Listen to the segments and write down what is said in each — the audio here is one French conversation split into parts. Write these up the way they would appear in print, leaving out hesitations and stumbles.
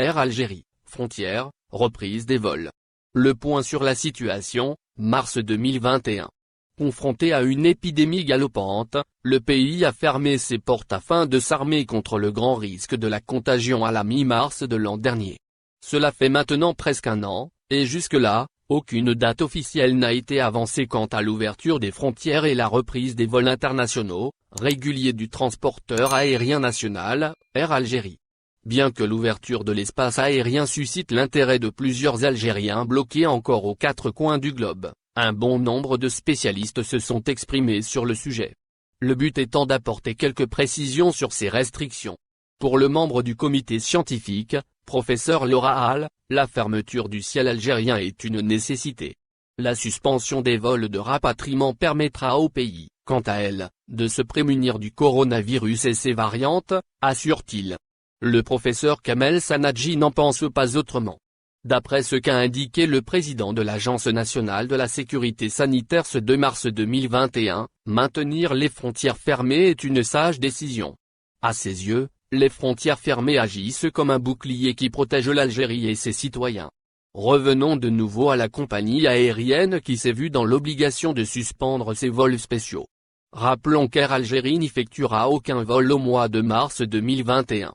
Air Algérie, frontières, reprise des vols. Le point sur la situation, mars 2021. Confronté à une épidémie galopante, le pays a fermé ses portes afin de s'armer contre le grand risque de la contagion à la mi-mars de l'an dernier. Cela fait maintenant presque un an, et jusque-là, aucune date officielle n'a été avancée quant à l'ouverture des frontières et la reprise des vols internationaux, réguliers du transporteur aérien national, Air Algérie. Bien que l'ouverture de l'espace aérien suscite l'intérêt de plusieurs Algériens bloqués encore aux quatre coins du globe, un bon nombre de spécialistes se sont exprimés sur le sujet. Le but étant d'apporter quelques précisions sur ces restrictions. Pour le membre du comité scientifique, professeur Laura Hall, la fermeture du ciel algérien est une nécessité. La suspension des vols de rapatriement permettra au pays, quant à elle, de se prémunir du coronavirus et ses variantes, assure-t-il. Le professeur Kamel Sanadji n'en pense pas autrement. D'après ce qu'a indiqué le président de l'Agence nationale de la sécurité sanitaire ce 2 mars 2021, maintenir les frontières fermées est une sage décision. À ses yeux, les frontières fermées agissent comme un bouclier qui protège l'Algérie et ses citoyens. Revenons de nouveau à la compagnie aérienne qui s'est vue dans l'obligation de suspendre ses vols spéciaux. Rappelons qu'Air Algérie n'effectuera aucun vol au mois de mars 2021.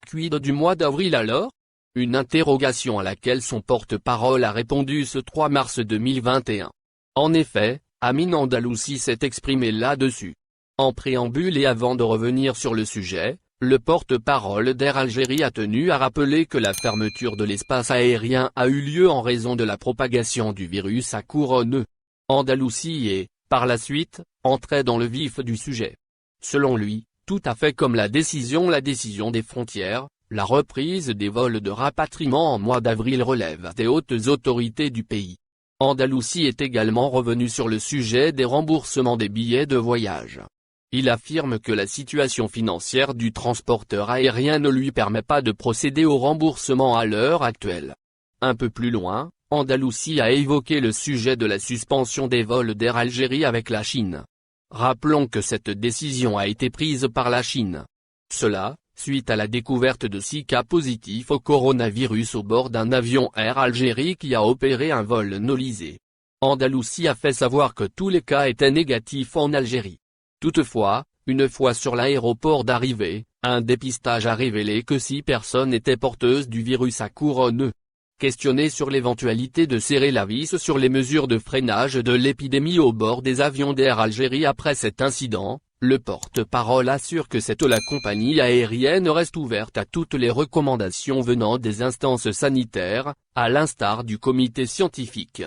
Quid du mois d'avril alors ? Une interrogation à laquelle son porte-parole a répondu ce 3 mars 2021. En effet, Amine Andalousi s'est exprimé là-dessus. En préambule et avant de revenir sur le sujet, le porte-parole d'Air Algérie a tenu à rappeler que la fermeture de l'espace aérien a eu lieu en raison de la propagation du virus à couronne. Andalousi est, par la suite, entré dans le vif du sujet. Selon lui, tout à fait comme la décision des frontières, la reprise des vols de rapatriement en mois d'avril relève des hautes autorités du pays. Andalousi est également revenu sur le sujet des remboursements des billets de voyage. Il affirme que la situation financière du transporteur aérien ne lui permet pas de procéder au remboursement à l'heure actuelle. Un peu plus loin, Andalousi a évoqué le sujet de la suspension des vols d'Air Algérie avec la Chine. Rappelons que cette décision a été prise par la Chine. Cela, suite à la découverte de 6 cas positifs au coronavirus au bord d'un avion Air Algérie qui a opéré un vol nolisé. Andalousi a fait savoir que tous les cas étaient négatifs en Algérie. Toutefois, une fois sur l'aéroport d'arrivée, un dépistage a révélé que 6 personnes étaient porteuses du virus à couronne. Questionné sur l'éventualité de serrer la vis sur les mesures de freinage de l'épidémie au bord des avions d'Air Algérie après cet incident, le porte-parole assure que la compagnie aérienne reste ouverte à toutes les recommandations venant des instances sanitaires, à l'instar du comité scientifique.